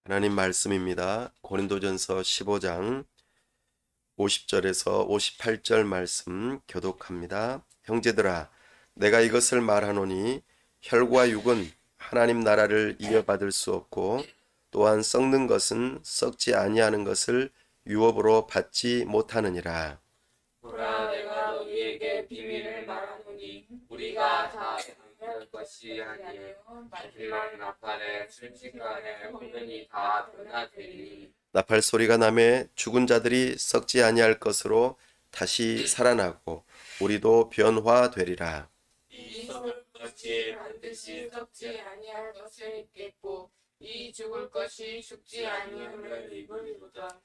하나님 말씀입니다. 고린도전서 15장 50절에서 58절 말씀 교독합니다. 형제들아, 내가 이것을 말하노니 혈과 육은 하나님 나라를 이어받을 수 없고 또한 썩는 것은 썩지 아니하는 것을 유업으로 받지 못하느니라. 보라, 내가 너희에게 비밀을 말하노니 우리가 다 상할 것이 아니요 마지막 나팔에 순식간에 혼연이 다 변화되리니. 나팔 소리가 나매 죽은 자들이 썩지 아니할 것으로 다시 살아나고 우리도 변화되리라. 이 썩을 것이 반드시 썩지 아니할 것을 입겠고 이 죽을 것이 죽지 아니함을 입으리로다.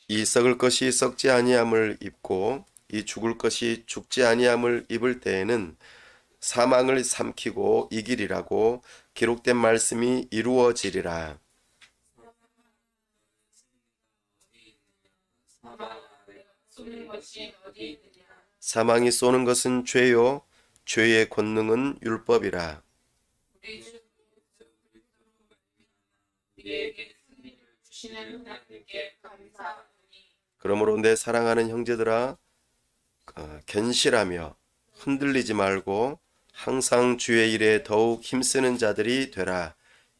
이 썩을 것이 썩지 아니함을 입고 이 죽을 것이 죽지 아니함을 입을 때에는 사망을 삼키고 이기리라고 기록된 말씀이 이루어지리라. 사망 쏘는 것이 어디 있느냐. 사망이 쏘는 것은 죄요 죄의 권능은 율법이라. 우리 주 우리에게 승리를 주시는 하나님께 감사하노니. 그러므로 내 사랑하는 형제들아, 견실하며 흔들리지 말고 항상 주의 일에 더욱 힘쓰는 자들이 되라.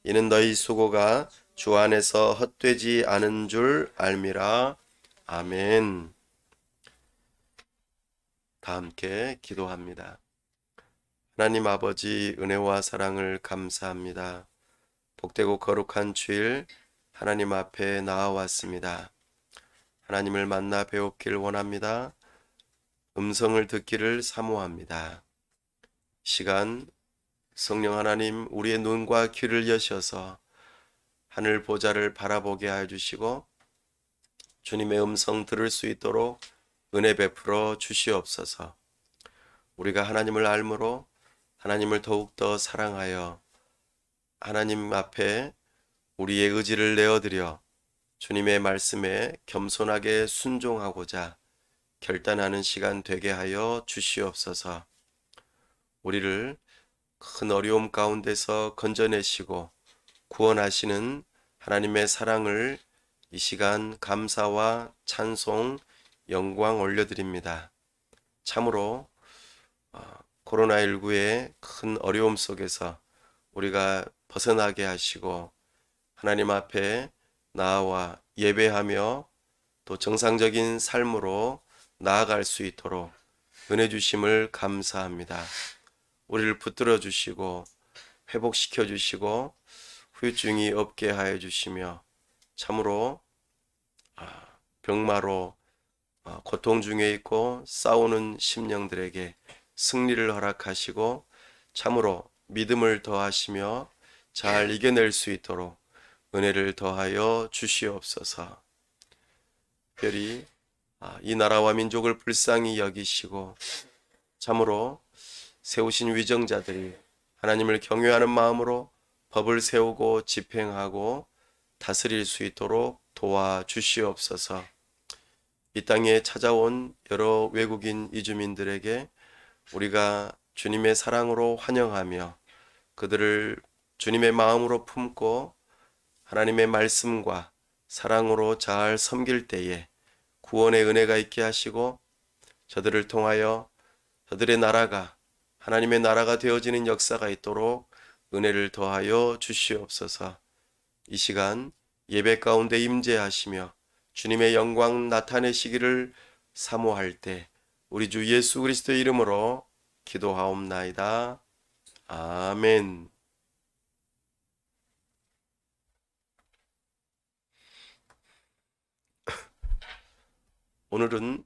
이는 너희 수고가 주 안에서 헛되지 않은 줄 알미라. 아멘. 다 함께 기도합니다. 하나님 아버지, 은혜와 사랑을 감사합니다. 복되고 거룩한 주일 하나님 앞에 나와왔습니다. 하나님을 만나 배우길 원합니다. 음성을 듣기를 사모합니다. 시간 성령 하나님, 우리의 눈과 귀를 여셔서 하늘 보좌를 바라보게 해주시고 주님의 음성 들을 수 있도록 은혜 베풀어 주시옵소서. 우리가 하나님을 알므로 하나님을 더욱더 사랑하여 하나님 앞에 우리의 의지를 내어드려 주님의 말씀에 겸손하게 순종하고자 결단하는 시간 되게 하여 주시옵소서. 우리를 큰 어려움 가운데서 건져내시고 구원하시는 하나님의 사랑을 이 시간 감사와 찬송, 영광 올려드립니다. 참으로 코로나19의 큰 어려움 속에서 우리가 벗어나게 하시고 하나님 앞에 나와 예배하며 또 정상적인 삶으로 나아갈 수 있도록 은혜 주심을 감사합니다. 우리를 붙들어 주시고 회복시켜 주시고 후유증이 없게 하여 주시며 참으로 병마로 고통 중에 있고 싸우는 심령들에게 승리를 허락하시고 참으로 믿음을 더하시며 잘 이겨낼 수 있도록 은혜를 더하여 주시옵소서. 특별히 이 나라와 민족을 불쌍히 여기시고 참으로 세우신 위정자들이 하나님을 경외하는 마음으로 법을 세우고 집행하고 다스릴 수 있도록 도와주시옵소서. 이 땅에 찾아온 여러 외국인 이주민들에게 우리가 주님의 사랑으로 환영하며 그들을 주님의 마음으로 품고 하나님의 말씀과 사랑으로 잘 섬길 때에 구원의 은혜가 있게 하시고 저들을 통하여 저들의 나라가 하나님의 나라가 되어지는 역사가 있도록 은혜를 더하여 주시옵소서. 이 시간 예배 가운데 임재하시며 주님의 영광 나타내시기를 사모할 때 우리 주 예수 그리스도의 이름으로 기도하옵나이다. 아멘. 오늘은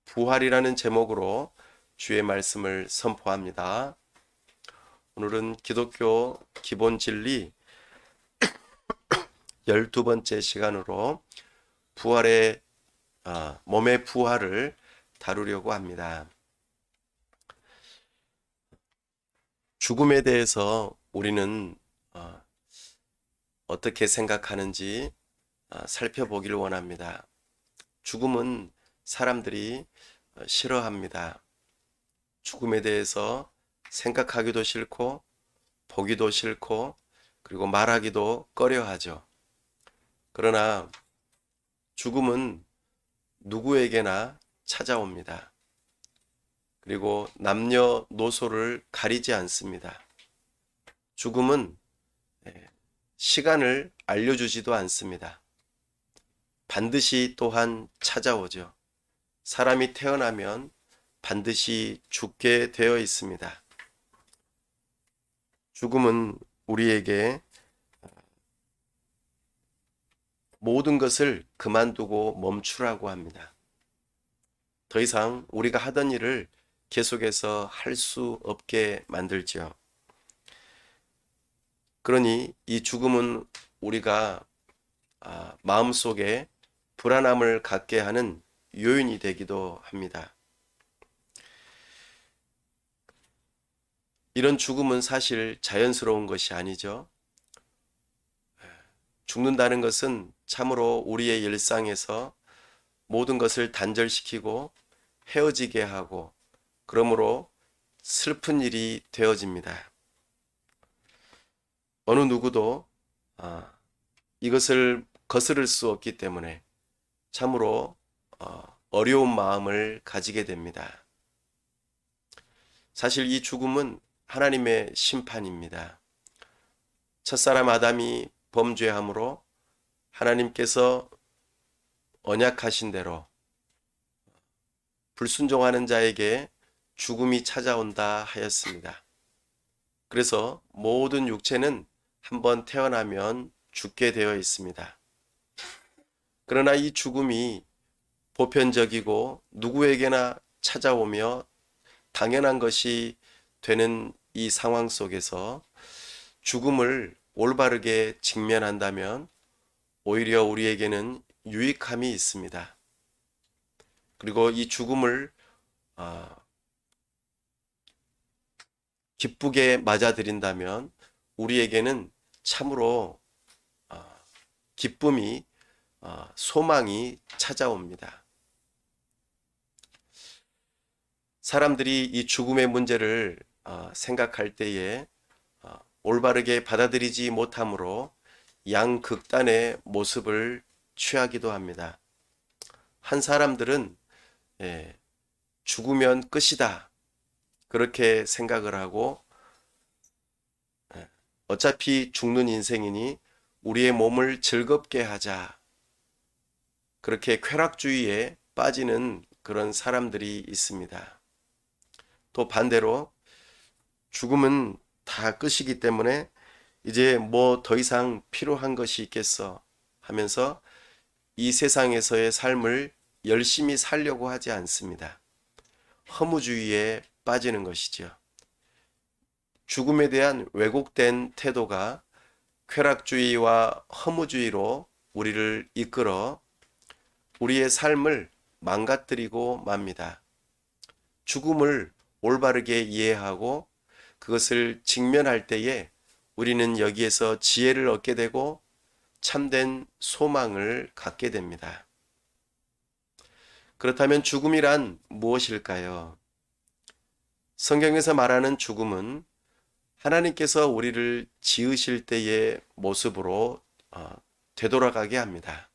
부활이라는 제목으로 주의 말씀을 선포합니다. 오늘은 기독교 기본 진리 12번째 시간으로 부활의 몸의 부활을 다루려고 합니다. 죽음에 대해서 우리는 어떻게 생각하는지 살펴보기를 원합니다. 죽음은 사람들이 싫어합니다. 죽음에 대해서 생각하기도 싫고 보기도 싫고 그리고 말하기도 꺼려하죠. 그러나 죽음은 누구에게나 찾아옵니다. 그리고 남녀노소를 가리지 않습니다. 죽음은 시간을 알려주지도 않습니다. 반드시 또한 찾아오죠. 사람이 태어나면 반드시 죽게 되어 있습니다. 죽음은 우리에게 모든 것을 그만두고 멈추라고 합니다. 더 이상 우리가 하던 일을 계속해서 할 수 없게 만들지요. 그러니 이 죽음은 우리가 마음속에 불안함을 갖게 하는 요인이 되기도 합니다. 이런 죽음은 사실 자연스러운 것이 아니죠. 죽는다는 것은 참으로 우리의 일상에서 모든 것을 단절시키고 헤어지게 하고 그러므로 슬픈 일이 되어집니다. 어느 누구도 이것을 거스를 수 없기 때문에 참으로 어려운 마음을 가지게 됩니다. 사실 이 죽음은 하나님의 심판입니다. 첫사람 아담이 범죄함으로 하나님께서 언약하신 대로 불순종하는 자에게 죽음이 찾아온다 하였습니다. 그래서 모든 육체는 한번 태어나면 죽게 되어 있습니다. 그러나 이 죽음이 보편적이고 누구에게나 찾아오며 당연한 것이 되는 이 상황 속에서 죽음을 올바르게 직면한다면 오히려 우리에게는 유익함이 있습니다. 그리고 이 죽음을 기쁘게 맞아들인다면 우리에게는 참으로 기쁨이 소망이 찾아옵니다. 사람들이 이 죽음의 문제를 생각할 때에 올바르게 받아들이지 못함으로 양극단의 모습을 취하기도 합니다. 한 사람들은 죽으면 끝이다 그렇게 생각을 하고 어차피 죽는 인생이니 우리의 몸을 즐겁게 하자 그렇게 쾌락주의에 빠지는 그런 사람들이 있습니다. 또 반대로 죽음은 다 끝이기 때문에 이제 뭐 더 이상 필요한 것이 있겠어 하면서 이 세상에서의 삶을 열심히 살려고 하지 않습니다. 허무주의에 빠지는 것이죠. 죽음에 대한 왜곡된 태도가 쾌락주의와 허무주의로 우리를 이끌어 우리의 삶을 망가뜨리고 맙니다. 죽음을 올바르게 이해하고 그것을 직면할 때에 우리는 여기에서 지혜를 얻게 되고 참된 소망을 갖게 됩니다. 그렇다면 죽음이란 무엇일까요? 성경에서 말하는 죽음은 하나님께서 우리를 지으실 때의 모습으로 되돌아가게 합니다.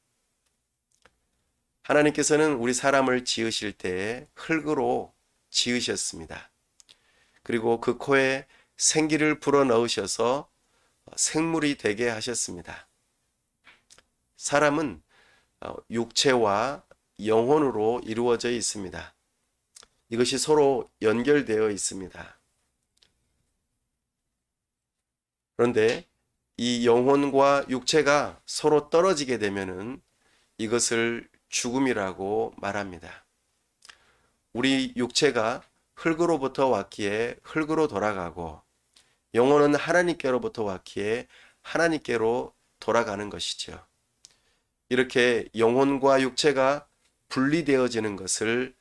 하나님께서는 우리 사람을 지으실 때에 흙으로 지으셨습니다. 그리고 그 코에 생기를 불어넣으셔서 생물이 되게 하셨습니다. 사람은 육체와 영혼으로 이루어져 있습니다. 이것이 서로 연결되어 있습니다. 그런데 이 영혼과 육체가 서로 떨어지게 되면은 이것을 죽음이라고 말합니다. 우리 육체가 흙으로부터 왔기에 흙으로 돌아가고 영혼은 하나님께로부터 왔기에 하나님께로 돌아가는 것이죠. 이렇게 영혼과 육체가 분리되어지는 것을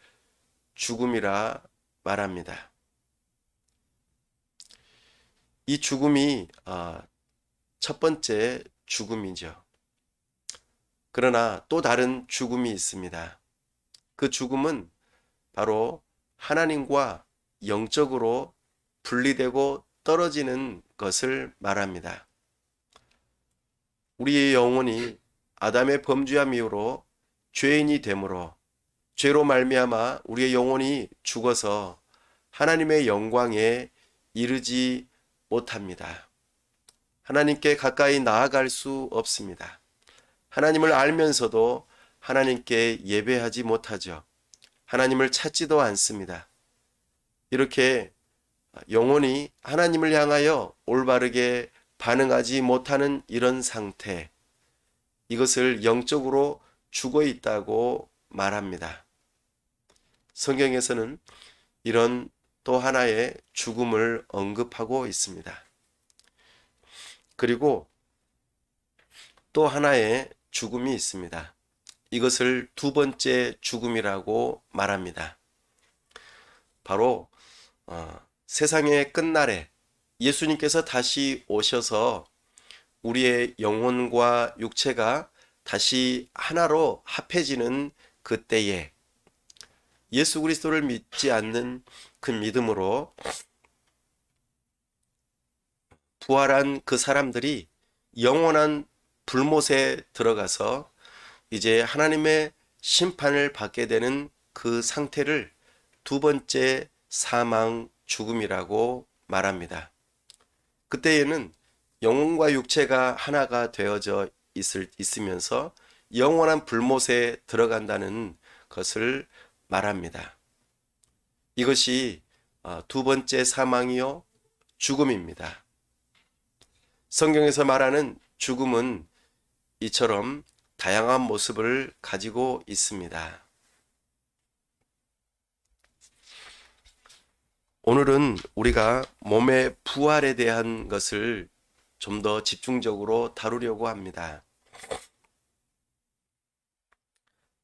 죽음이라 말합니다. 이 죽음이 첫 번째 죽음이죠. 그러나 또 다른 죽음이 있습니다. 그 죽음은 바로 하나님과 영적으로 분리되고 떨어지는 것을 말합니다. 우리의 영혼이 아담의 범죄함 이후로 죄인이 되므로 죄로 말미암아 우리의 영혼이 죽어서 하나님의 영광에 이르지 못합니다. 하나님께 가까이 나아갈 수 없습니다. 하나님을 알면서도 하나님께 예배하지 못하죠. 하나님을 찾지도 않습니다. 이렇게 영혼이 하나님을 향하여 올바르게 반응하지 못하는 이런 상태, 이것을 영적으로 죽어 있다고 말합니다. 성경에서는 이런 또 하나의 죽음을 언급하고 있습니다. 그리고 또 하나의 죽음이 있습니다. 이것을 두 번째 죽음이라고 말합니다. 바로 세상의 끝날에 예수님께서 다시 오셔서 우리의 영혼과 육체가 다시 하나로 합해지는 그때에 예수 그리스도를 믿지 않는 그 믿음으로 부활한 그 사람들이 영원한 불못에 들어가서 이제 하나님의 심판을 받게 되는 그 상태를 두 번째 사망 죽음이라고 말합니다. 그때에는 영혼과 육체가 하나가 되어져 있으면서 영원한 불못에 들어간다는 것을 말합니다. 이것이 두 번째 사망이요 죽음입니다. 성경에서 말하는 죽음은 이처럼 다양한 모습을 가지고 있습니다. 오늘은 우리가 몸의 부활에 대한 것을 좀 더 집중적으로 다루려고 합니다.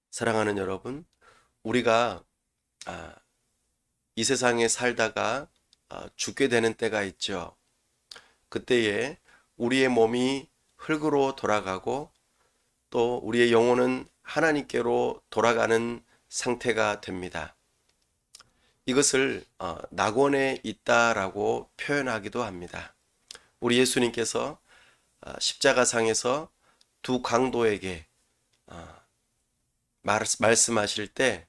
사랑하는 여러분, 우리가 이 세상에 살다가 죽게 되는 때가 있죠. 그때에 우리의 몸이 흙으로 돌아가고 또 우리의 영혼은 하나님께로 돌아가는 상태가 됩니다. 이것을 낙원에 있다라고 표현하기도 합니다. 우리 예수님께서 십자가상에서 두 강도에게 말씀하실 때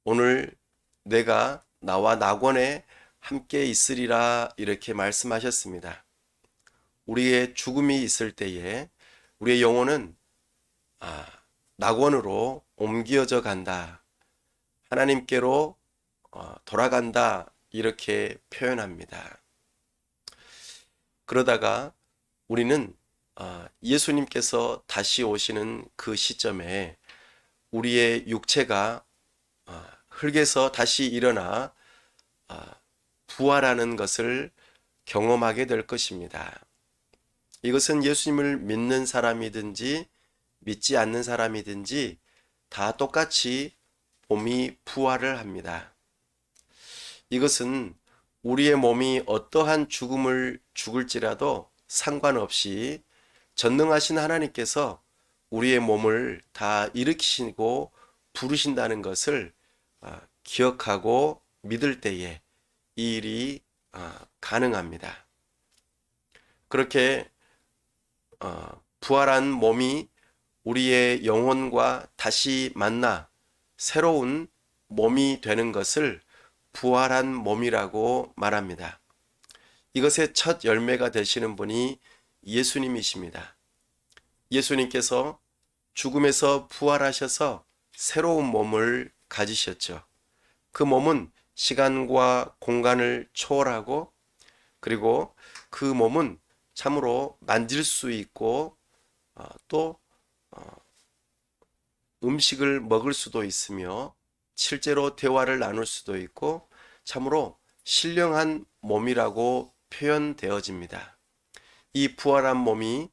오늘 내가 나와 낙원에 함께 있으리라 이렇게 말씀하셨습니다. 우리의 죽음이 있을 때에 우리의 영혼은 낙원으로 옮겨져 간다. 하나님께로 돌아간다. 이렇게 표현합니다. 그러다가 우리는 예수님께서 다시 오시는 그 시점에 우리의 육체가 흙에서 다시 일어나 부활하는 것을 경험하게 될 것입니다. 이것은 예수님을 믿는 사람이든지 믿지 않는 사람이든지 다 똑같이 몸이 부활을 합니다. 이것은 우리의 몸이 어떠한 죽음을 죽을지라도 상관없이 전능하신 하나님께서 우리의 몸을 다 일으키시고 부르신다는 것을 기억하고 믿을 때에 이 일이 가능합니다. 그렇게 부활한 몸이 우리의 영혼과 다시 만나 새로운 몸이 되는 것을 부활한 몸이라고 말합니다. 이것의 첫 열매가 되시는 분이 예수님이십니다. 예수님께서 죽음에서 부활하셔서 새로운 몸을 가지셨죠. 그 몸은 시간과 공간을 초월하고 그리고 그 몸은 참으로 만질 수 있고 또 음식을 먹을 수도 있으며 실제로 대화를 나눌 수도 있고 참으로 신령한 몸이라고 표현되어집니다. 이 부활한 몸이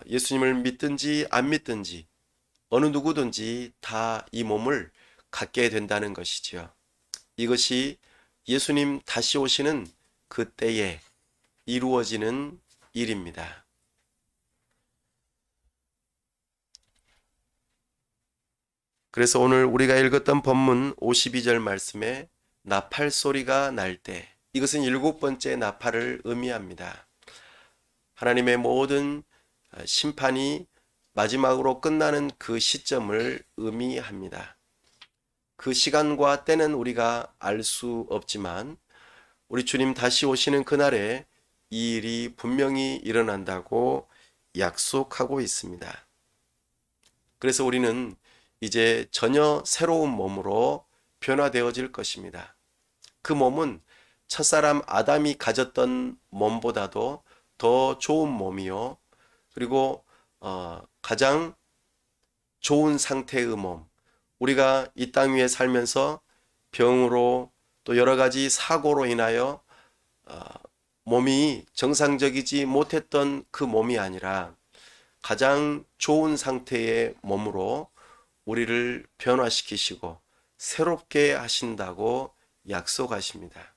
예수님을 믿든지 안 믿든지 어느 누구든지 다 이 몸을 갖게 된다는 것이지요. 이것이 예수님 다시 오시는 그때에 이루어지는 일입니다. 그래서 오늘 우리가 읽었던 본문 52절 말씀에 나팔 소리가 날 때, 이것은 일곱 번째 나팔을 의미합니다. 하나님의 모든 심판이 마지막으로 끝나는 그 시점을 의미합니다. 그 시간과 때는 우리가 알 수 없지만 우리 주님 다시 오시는 그날에 이 일이 분명히 일어난다고 약속하고 있습니다. 그래서 우리는 이제 전혀 새로운 몸으로 변화되어질 것입니다. 그 몸은 첫사람 아담이 가졌던 몸보다도 더 좋은 몸이요. 그리고 가장 좋은 상태의 몸. 우리가 이 땅 위에 살면서 병으로 또 여러 가지 사고로 인하여 몸이 정상적이지 못했던 그 몸이 아니라 가장 좋은 상태의 몸으로 우리를 변화시키시고 새롭게 하신다고 약속하십니다.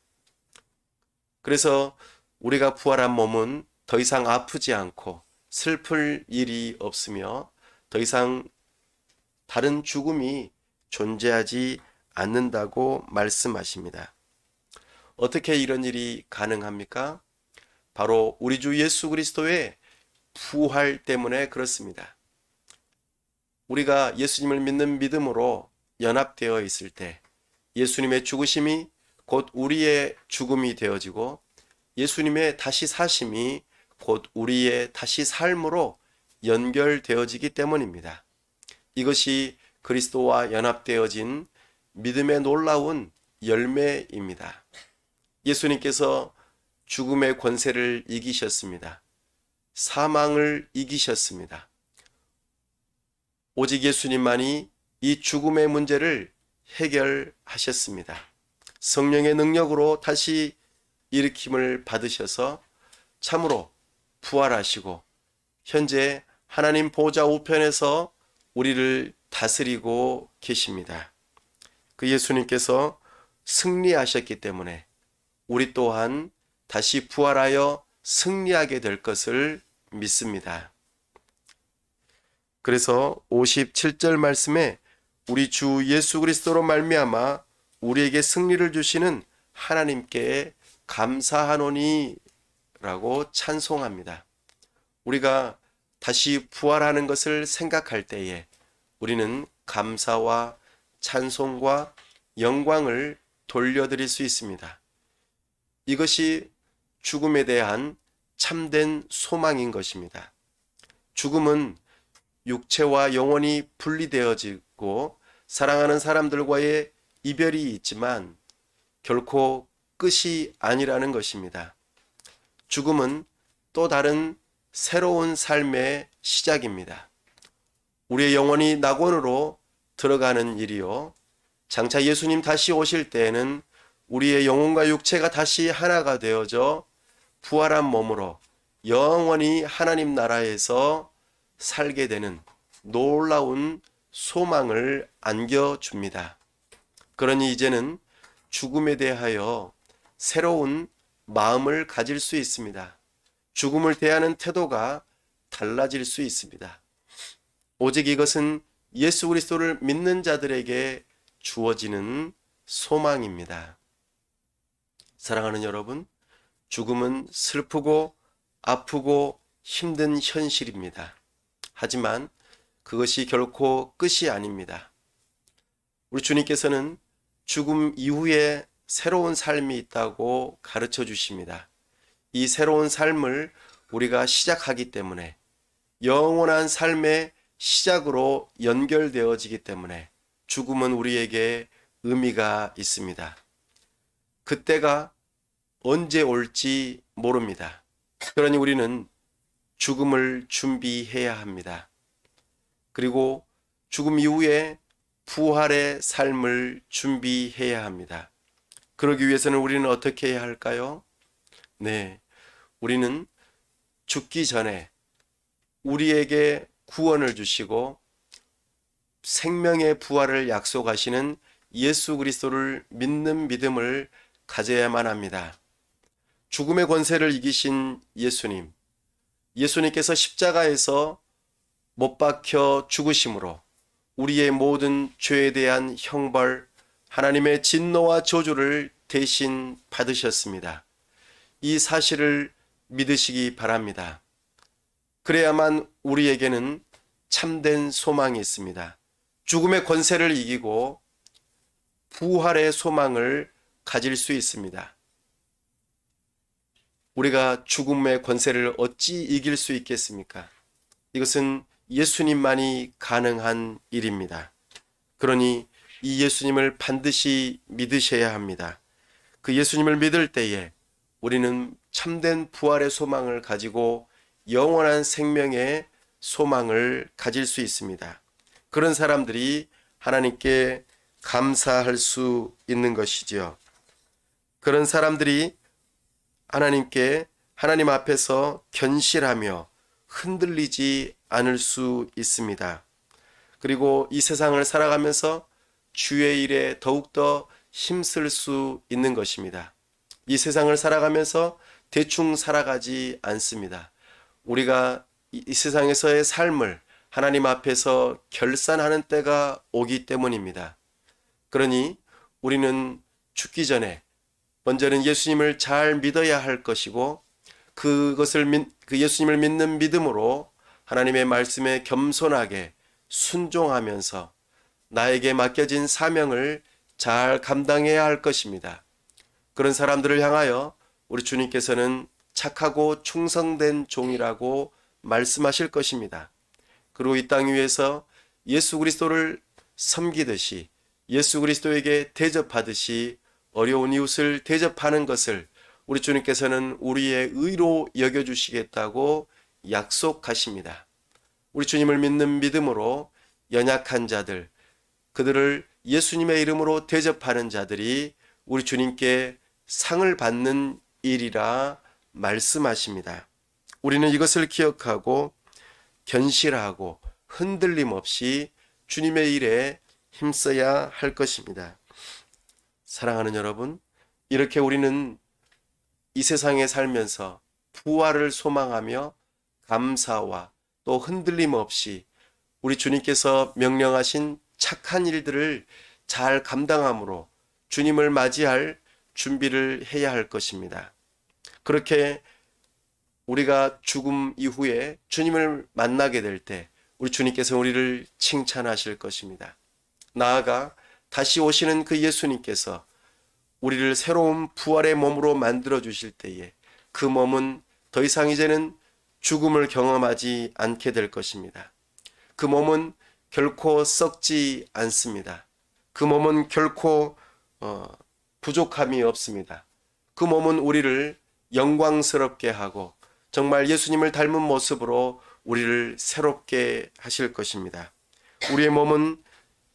그래서 우리가 부활한 몸은 더 이상 아프지 않고 슬플 일이 없으며 더 이상 다른 죽음이 존재하지 않는다고 말씀하십니다. 어떻게 이런 일이 가능합니까? 바로 우리 주 예수 그리스도의 부활 때문에 그렇습니다. 우리가 예수님을 믿는 믿음으로 연합되어 있을 때 예수님의 죽으심이 곧 우리의 죽음이 되어지고 예수님의 다시 사심이 곧 우리의 다시 삶으로 연결되어지기 때문입니다. 이것이 그리스도와 연합되어진 믿음의 놀라운 열매입니다. 예수님께서 죽음의 권세를 이기셨습니다. 사망을 이기셨습니다. 오직 예수님만이 이 죽음의 문제를 해결하셨습니다. 성령의 능력으로 다시 일으킴을 받으셔서 참으로 부활하시고 현재 하나님 보좌 우편에서 우리를 다스리고 계십니다. 그 예수님께서 승리하셨기 때문에 우리 또한 다시 부활하여 승리하게 될 것을 믿습니다. 그래서 57절 말씀에 우리 주 예수 그리스도로 말미암아 우리에게 승리를 주시는 하나님께 감사하노니 라고 찬송합니다. 우리가 다시 부활하는 것을 생각할 때에 우리는 감사와 찬송과 영광을 돌려드릴 수 있습니다. 이것이 죽음에 대한 참된 소망인 것입니다. 죽음은 육체와 영혼이 분리되어지고 사랑하는 사람들과의 이별이 있지만 결코 끝이 아니라는 것입니다. 죽음은 또 다른 새로운 삶의 시작입니다. 우리의 영혼이 낙원으로 들어가는 일이요. 장차 예수님 다시 오실 때에는 우리의 영혼과 육체가 다시 하나가 되어져 부활한 몸으로 영원히 하나님 나라에서 살게 되는 놀라운 소망을 안겨줍니다. 그러니 이제는 죽음에 대하여 새로운 마음을 가질 수 있습니다. 죽음을 대하는 태도가 달라질 수 있습니다. 오직 이것은 예수 그리스도를 믿는 자들에게 주어지는 소망입니다. 사랑하는 여러분, 죽음은 슬프고 아프고 힘든 현실입니다. 하지만 그것이 결코 끝이 아닙니다. 우리 주님께서는 죽음 이후에 새로운 삶이 있다고 가르쳐 주십니다. 이 새로운 삶을 우리가 시작하기 때문에 영원한 삶의 시작으로 연결되어지기 때문에 죽음은 우리에게 의미가 있습니다. 그때가 언제 올지 모릅니다. 그러니 우리는 죽음을 준비해야 합니다. 그리고 죽음 이후에 부활의 삶을 준비해야 합니다. 그러기 위해서는 우리는 어떻게 해야 할까요? 네, 우리는 죽기 전에 우리에게 구원을 주시고 생명의 부활을 약속하시는 예수 그리스도를 믿는 믿음을 가져야만 합니다. 죽음의 권세를 이기신 예수님께서 십자가에서 못 박혀 죽으심으로 우리의 모든 죄에 대한 형벌, 하나님의 진노와 저주를 대신 받으셨습니다. 이 사실을 믿으시기 바랍니다. 그래야만 우리에게는 참된 소망이 있습니다. 죽음의 권세를 이기고 부활의 소망을 가질 수 있습니다. 우리가 죽음의 권세를 어찌 이길 수 있겠습니까? 이것은 예수님만이 가능한 일입니다. 그러니 이 예수님을 반드시 믿으셔야 합니다. 그 예수님을 믿을 때에 우리는 참된 부활의 소망을 가지고 영원한 생명의 소망을 가질 수 있습니다. 그런 사람들이 하나님께 감사할 수 있는 것이지요. 그런 사람들이 하나님께 하나님 앞에서 견실하며 흔들리지 않을 수 있습니다. 그리고 이 세상을 살아가면서 주의 일에 더욱더 힘쓸 수 있는 것입니다. 이 세상을 살아가면서 대충 살아가지 않습니다. 우리가 이 세상에서의 삶을 하나님 앞에서 결산하는 때가 오기 때문입니다. 그러니 우리는 죽기 전에 먼저는 예수님을 잘 믿어야 할 것이고 그 예수님을 믿는 믿음으로 하나님의 말씀에 겸손하게 순종하면서 나에게 맡겨진 사명을 잘 감당해야 할 것입니다. 그런 사람들을 향하여 우리 주님께서는 착하고 충성된 종이라고 말씀하실 것입니다. 그리고 이 땅 위에서 예수 그리스도를 섬기듯이 예수 그리스도에게 대접하듯이 어려운 이웃을 대접하는 것을 우리 주님께서는 우리의 의로 여겨주시겠다고 약속하십니다. 우리 주님을 믿는 믿음으로 연약한 자들, 그들을 예수님의 이름으로 대접하는 자들이 우리 주님께 상을 받는 일이라 말씀하십니다. 우리는 이것을 기억하고 견실하고 흔들림 없이 주님의 일에 힘써야 할 것입니다. 사랑하는 여러분, 이렇게 우리는 이 세상에 살면서 부활을 소망하며 감사와 또 흔들림 없이 우리 주님께서 명령하신 착한 일들을 잘 감당함으로 주님을 맞이할 준비를 해야 할 것입니다. 그렇게 우리가 죽음 이후에 주님을 만나게 될 때 우리 주님께서 우리를 칭찬하실 것입니다. 나아가 다시 오시는 그 예수님께서 우리를 새로운 부활의 몸으로 만들어 주실 때에 그 몸은 더 이상 이제는 죽음을 경험하지 않게 될 것입니다. 그 몸은 결코 썩지 않습니다. 그 몸은 결코 부족함이 없습니다. 그 몸은 우리를 영광스럽게 하고 정말 예수님을 닮은 모습으로 우리를 새롭게 하실 것입니다. 우리의 몸은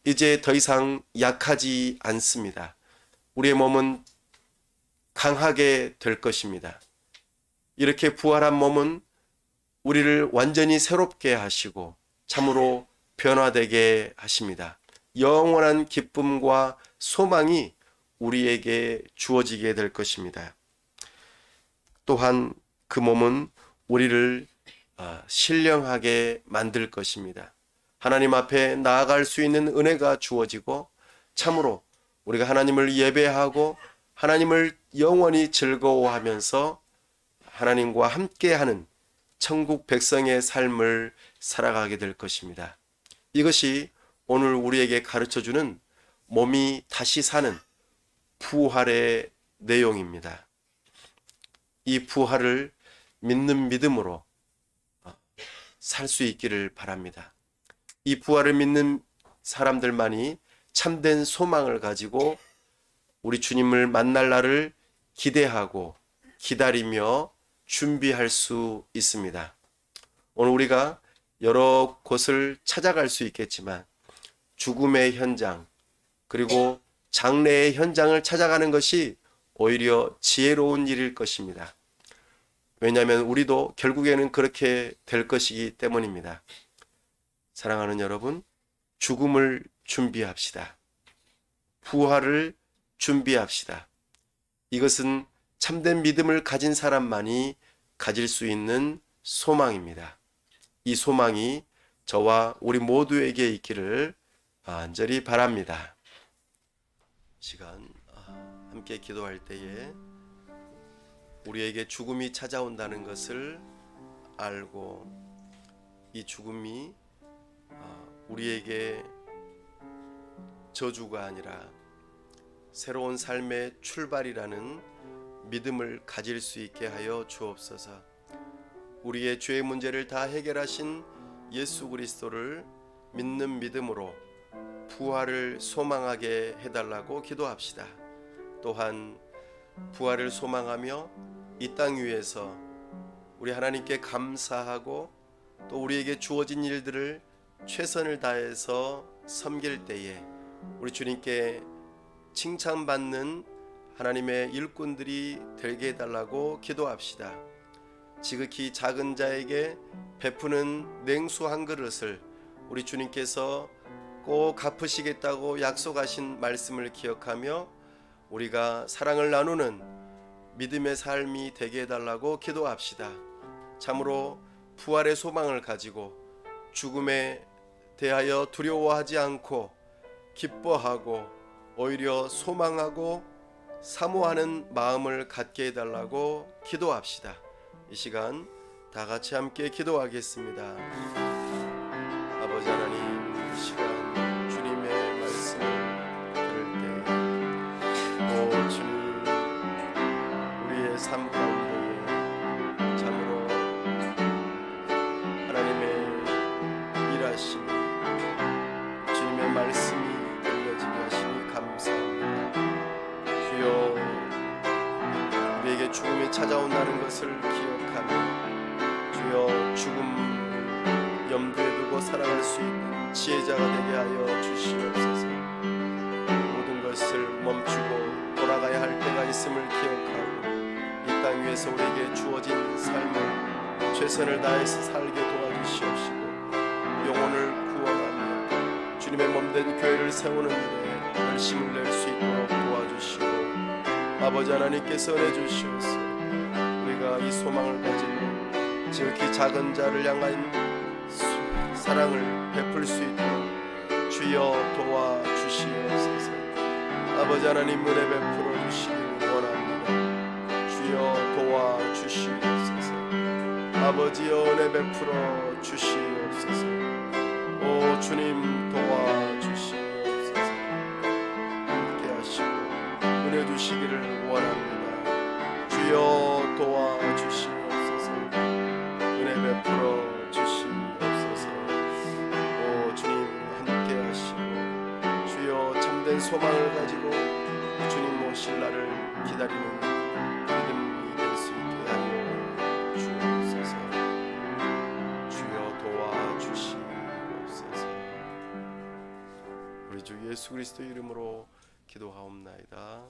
이제 더 이상 약하지 않습니다. 우리의 몸은 강하게 될 것입니다. 이렇게 부활한 몸은 우리를 완전히 새롭게 하시고 참으로 변화되게 하십니다. 영원한 기쁨과 소망이 우리에게 주어지게 될 것입니다. 또한 그 몸은 우리를 신령하게 만들 것입니다. 하나님 앞에 나아갈 수 있는 은혜가 주어지고 참으로 우리가 하나님을 예배하고 하나님을 영원히 즐거워하면서 하나님과 함께하는 천국 백성의 삶을 살아가게 될 것입니다. 이것이 오늘 우리에게 가르쳐주는 몸이 다시 사는 부활의 내용입니다. 이 부활을 믿는 믿음으로 살 수 있기를 바랍니다. 이 부활을 믿는 사람들만이 참된 소망을 가지고 우리 주님을 만날 날을 기대하고 기다리며 준비할 수 있습니다. 오늘 우리가 여러 곳을 찾아갈 수 있겠지만 죽음의 현장 그리고 장래의 현장을 찾아가는 것이 오히려 지혜로운 일일 것입니다. 왜냐하면 우리도 결국에는 그렇게 될 것이기 때문입니다. 사랑하는 여러분, 죽음을 준비합시다. 부활을 준비합시다. 이것은 참된 믿음을 가진 사람만이 가질 수 있는 소망입니다. 이 소망이 저와 우리 모두에게 있기를 간절히 바랍니다. 시간 함께 기도할 때에 우리에게 죽음이 찾아온다는 것을 알고 이 죽음이 우리에게 저주가 아니라 새로운 삶의 출발이라는 믿음을 가질 수 있게 하여 주옵소서. 우리의 죄의 문제를 다 해결하신 예수 그리스도를 믿는 믿음으로 부활을 소망하게 해달라고 기도합시다. 또한 부활을 소망하며 이 땅 위에서 우리 하나님께 감사하고 또 우리에게 주어진 일들을 최선을 다해서 섬길 때에 우리 주님께 칭찬받는 하나님의 일꾼들이 되게 해달라고 기도합시다. 지극히 작은 자에게 베푸는 냉수 한 그릇을 우리 주님께서 꼭 갚으시겠다고 약속하신 말씀을 기억하며 우리가 사랑을 나누는 믿음의 삶이 되게 해달라고 기도합시다. 참으로 부활의 소망을 가지고 죽음에 대하여 두려워하지 않고 기뻐하고 오히려 소망하고 사모하는 마음을 갖게 해달라고 기도합시다. 이 시간 다 같이 함께 기도하겠습니다. 아버지 하나님, 이 시간 주님의 말씀을 들을 때 주님, 우리의 삶 가운데에 참으로 하나님의 일하심이, 주님의 말씀이 들려지게 하시니 감사합니다. 주여, 우리에게 죽음이 찾아온다는 것을 기억하며 주여, 죽음 염두에 두고 살아갈 수 있는 지혜자가 되게 하여 주시옵소서. 모든 것을 멈추고 돌아가야 할 때가 있음을 기억하고 이 땅 위에서 우리에게 주어진 삶을 최선을 다해서 살게 도와주시옵시고 영혼을 구원하며 주님의 몸된 교회를 세우는 일에 열심을 낼 수 있도록 도와주시고 아버지 하나님께서 은혜 주시옵소서. 우리가 이 소망을 가지고 지극히 작은 자를 향한 사랑을 베풀 수 있도록 주여 도와주시옵소서. 아버지 하나님, 은혜 베풀어 주시길 원합니다. 주여 도와주시옵소서. 아버지여, 은혜 베풀어 주시옵소서. 오 주님, 도와주시옵소서. 함께 하시고 은혜 주시기를 원합니다. 주여 도와주시옵소서. 은혜 베풀어 주시옵소서. 오 주님, 함께 하시고 주여 참된 소망을 가지고 주님 오실 날을 기다리는 믿음이 될 수 있게 하여 주옵소서. 주여 도와주시옵소서. 우리 주 예수 그리스도 이름으로 기도하옵나이다.